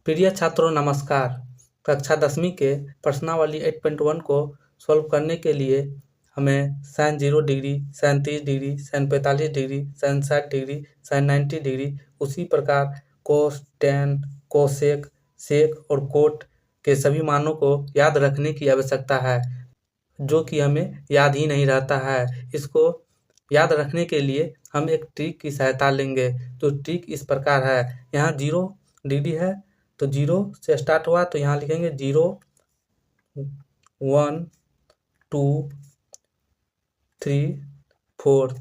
प्रिय छात्रों नमस्कार। कक्षा 10वीं के प्रश्नावली 8.1 को सॉल्व करने के लिए हमें sin 0 degree, sin 30 degree, sin 45 degree, sin 60 degree, sin 90 degree, उसी प्रकार cos, tan, cosec, sec और cot के सभी मानों को याद रखने की आवश्यकता है, जो कि हमें याद ही नहीं रहता है। इसको याद रखने के लिए हम एक ट्रिक की सहायता लेंगे। तो ट्रिक इस प्रकार है, यहाँ 0 डिग्री है तो 0 से स्टार्ट हुआ तो यहाँ लिखेंगे 0, 1, 2, 3, 4।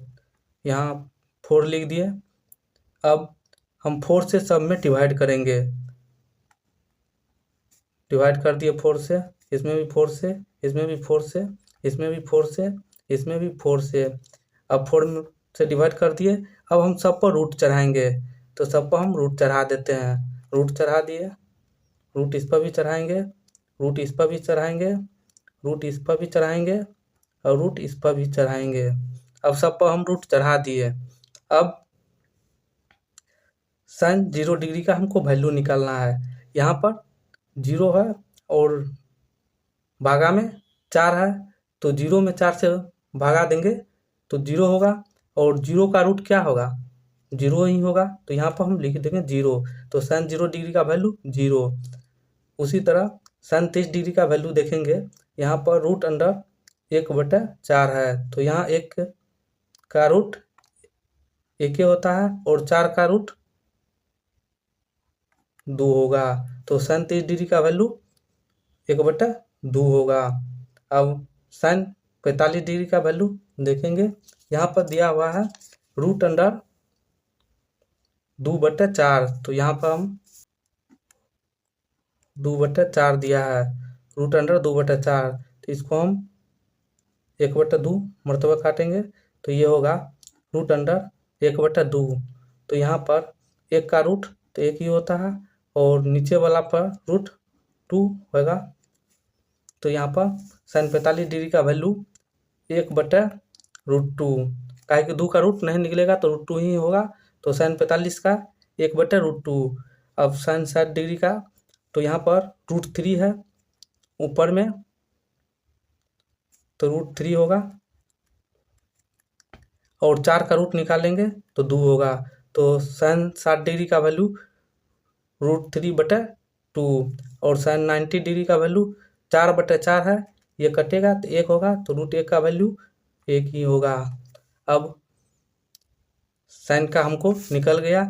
यहाँ 4 लिख दिए। अब हम 4 से सब में डिवाइड करेंगे। डिवाइड कर दिए 4 से, इसमें भी 4 से, इसमें भी 4 से, इसमें भी 4 से, इसमें भी 4 से। अब 4 से डिवाइड कर दिए। अब हम सब पर रूट चढ़ाएंगे, तो सब पर हम रूट चढ़ा देते हैं। रूट चढ़ा दिए, रूट इस पर भी चढ़ाएंगे, रूट इस पर भी चढ़ाएंगे, रूट इस पर भी चढ़ाएंगे और रूट इस पर भी चढ़ाएंगे। अब सब पर हम रूट चढ़ा दिए। अब sin 0 डिग्री का हमको वैल्यू निकालना है। यहाँ पर 0 है और भागा में 4 है, तो 0 में 4 से भागा देंगे तो 0 होगा और 0 का रूट क्या होगा, 0 ही होगा। तो यहाँ पर हम लिख देंगे 0। तो sin 0 डिग्री का वैल्यू 0। उसी तरह sin 30 डिग्री का वैल्यू देखेंगे, यहाँ पर रूट अंडर 1/4 है, तो यहाँ 1 का रूट 1 होता है और 4 का रूट 2 होगा। तो sin 30 डिग्री का वैल्यू 1/2 होगा। अब sin 45 डिग्री का वैल्यू देखेंगे, यहाँ पर दिया हुआ है रूट अंडर 2/4, तो यहाँ पर हम 2/4 दिया है, रूट अंडर 2/4, तो इसको हम 1/2 मरतबा काटेंगे तो ये होगा रूट अंडर 1/2। तो यहाँ पर 1 का रूट तो 1 ही होता है और नीचे वाला पर रूट 2 होगा। तो यहाँ पर sin 45 डिग्री का वैल्यू 1/2, काहे कि 2 का रूट नहीं निकलेगा तो रूट 2 ही होगा। तो sin 45 का 1/2। अब sin 60 डिग्री का, तो यहाँ पर रूट 3 है ऊपर में, तो रूट 3 होगा और 4 का रूट निकालेंगे तो 2 होगा। तो sin 60 डिग्री का वैल्यू रूट 3/2 और sin 90 डिग्री का वैल्यू 4/4 है, ये कटेगा तो 1 होगा, तो रूट 1 का वैल्यू 1 ही होगा। अब sin का हमको निकल गया।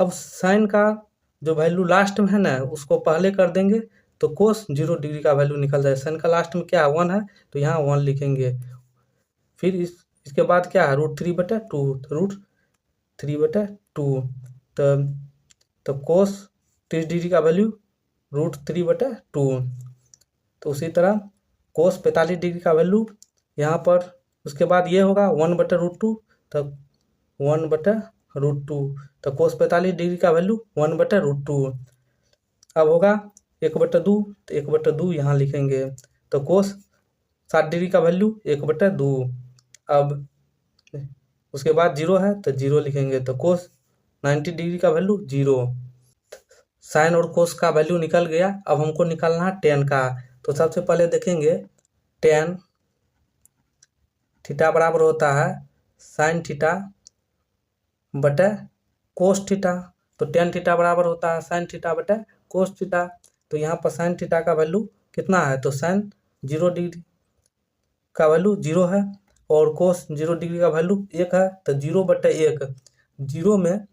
अब sin का जो वैल्यू लास्ट में है ना, उसको पहले कर देंगे तो cos 0 डिग्री का वैल्यू निकल जाए। sin का लास्ट में क्या है, 1 है, तो यहाँ 1 लिखेंगे। फिर इसके बाद क्या है, रूट 3/2, तो रूट 3/2, तो cos 30 डिग्री का वैल्यू रूट 3/2। तो उसी तरह cos 45 डिग्री का वैल्यू यहाँ पर, उसके बाद ये होगा 1/√2, तो 1/√2, तो cos 45 डिग्री का वैल्यू 1/√2। अब होगा 1/2, तो 1/2 यहाँ लिखेंगे। तो cos 60 डिग्री का वैल्यू 1/2। अब उसके बाद 0 है तो 0 लिखेंगे, तो cos 90 डिग्री का वैल्यू 0। साइन और कोस का वैल्यू निकल गया। अब हमको निकालना है टेन का। तो सबसे पहले देखेंगे टेन थीटा बराबर होता है साइन थीटा बटे कोस थीटा। तो टेन थीटा बराबर होता है साइन थीटा बटे कोस थीटा। तो यहाँ पर साइन थीटा का वैल्यू कितना है, तो साइन 0 डिग्री का वैल्यू 0 है और कोस 0 डिग्री का वैल्यू 1 है, तो 0/1, 0 में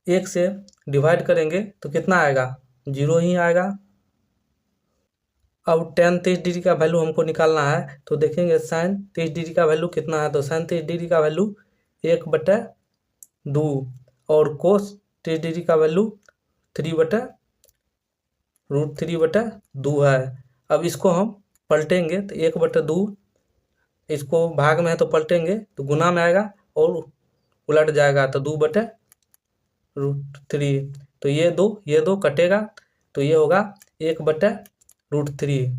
1 से डिवाइड करेंगे तो कितना आएगा, 0 ही आएगा। अब टेन 30 डिग्री का वैल्यू हमको निकालना है, तो देखेंगे साइन 30 डिग्री का वैल्यू कितना है, तो साइन 30 डिग्री का वैल्यू 1/2 और कोस 30 डिग्री का वैल्यू 3/√3/2 है। अब इसको हम पलटेंगे तो 1/2, इसको भाग में है तो पलटेंगे तो गुना में आएगा और उलट जाएगा, तो 2/√3। तो ये दो कटेगा तो ये होगा 1/√3।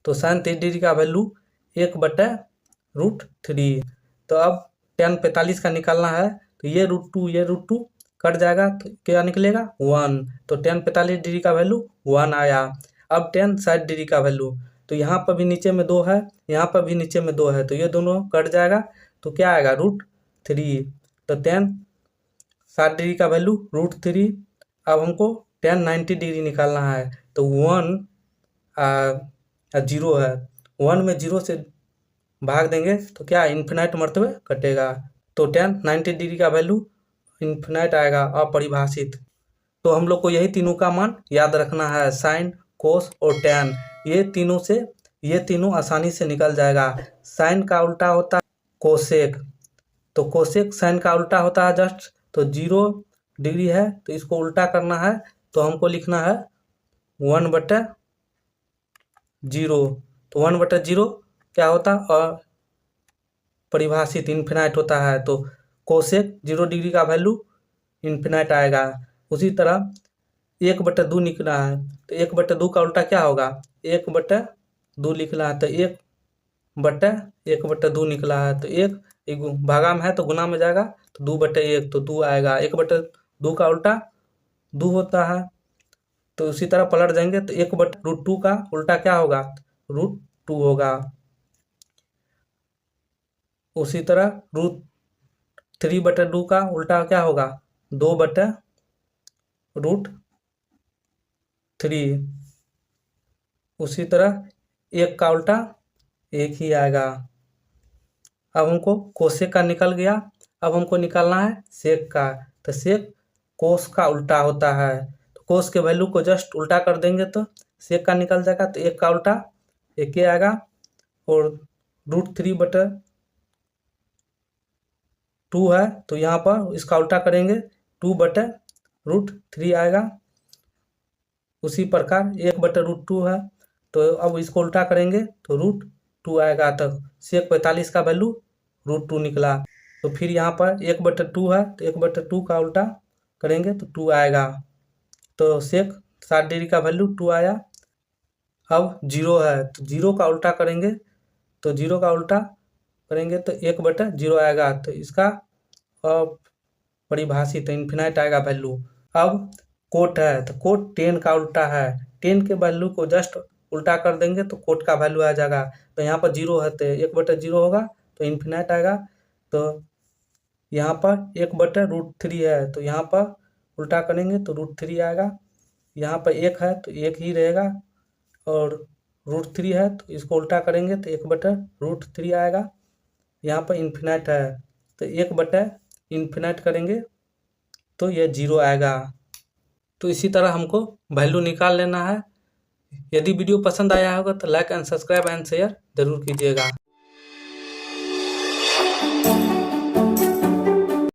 तो साइन 30 डिग्री का वैल्यू 1/√3। तो अब टेन 45 का निकालना है, तो ये √2 ये √2 कट जाएगा तो क्या निकलेगा 1। तो tan 45 डिग्री का वैल्यू 1 आया। अब tan 60 डिग्री का वैल्यू, तो यहाँ पर भी नीचे में 2 है, यहाँ पर भी नीचे में 2 है, तो ये दोनों कट जाएगा तो क्या आएगा √3। तो tan 60 डिग्री का वैल्यू √3। अब हमको tan 90 डिग्री निकालना है, तो 1 0 है, 1 में 0 से भाग देंगे तो क्या इन्फिनाइट मरतबे कटेगा। तो tan 90 डिग्री का वैल्यू इन्फिनाइट आएगा, अपरिभाषित। तो हम लोग को यही तीनों का मान याद रखना है, साइन, कोस और tan। ये तीनों आसानी से निकल जाएगा। साइन का उल्टा होता है कोसेक, तो कोसेक साइन का उल्टा होता है जस्ट। तो 0 डिग्री है तो इसको उल्टा करना है, तो हमको लिखना है 1/0। तो 1/0 क्या होता है, परिभाषित इन्फिनाइट होता है। तो कोसेक 0 डिग्री का वैल्यू इन्फिनाइट आएगा। उसी तरह 1/2 निकला है, तो 1/2 का उल्टा क्या होगा, 1/2 लिखना है, तो 1/2 निकला है, तो 1 भागा में है तो गुना में जाएगा, तो 2/1, तो 2 आएगा। 1/2 का उल्टा 2 होता है, तो उसी तरह पलट जाएंगे तो 1/√2 का उल्टा क्या होगा, √2 होगा। उसी तरह √3/2 का उल्टा क्या होगा, 2/√3। उसी तरह 1 का उल्टा 1 ही आएगा। अब हमको कोसेक का निकल गया, अब हमको निकालना है सेक का। तो सेक कोस का उल्टा होता है, तो कोस के वैल्यू को जस्ट उल्टा कर देंगे तो सेक का निकल जाएगा। तो 1 का उल्टा 1 ही आएगा, और √3/2 है तो यहाँ पर इसका उल्टा करेंगे 2/√3 आएगा। उसी प्रकार 1/√2 है, तो अब इसको उल्टा करेंगे तो √2 आएगा। तो सेक 45 का वैल्यू √2 निकला। तो फिर यहाँ पर 1/2 है, तो 1/2 का उल्टा करेंगे तो 2 आएगा। तो सेक 60 डिग्री का वैल्यू 2 आया। अब 0 है, तो 0 का उल्टा करेंगे, तो 0 का उल्टा करेंगे तो 1/0 आएगा। तो इसका परिभाषित इन्फिनाइट आएगा वैल्यू। अब कोट है, तो कोट 10 का उल्टा है, 10 के वैल्यू को जस्ट उल्टा कर देंगे तो कोट का वैल्यू आ जाएगा। तो यहाँ पर 0 है तो 1/0 होगा तो इन्फिनाइट आएगा। तो यहाँ पर 1/√3 है, तो यहाँ पर उल्टा करेंगे तो √3 आएगा। यहाँ पर 1 है तो 1 ही रहेगा, और √3 है तो इसको उल्टा करेंगे तो 1/√3 आएगा। यहाँ पर इन्फिनाइट है तो 1/इन्फिनाइट करेंगे तो ये 0 आएगा। तो इसी तरह हमको वैल्यू निकाल लेना है। यदि वीडियो पसंद आया होगा तो like and subscribe and share जरूर कीजिएगा।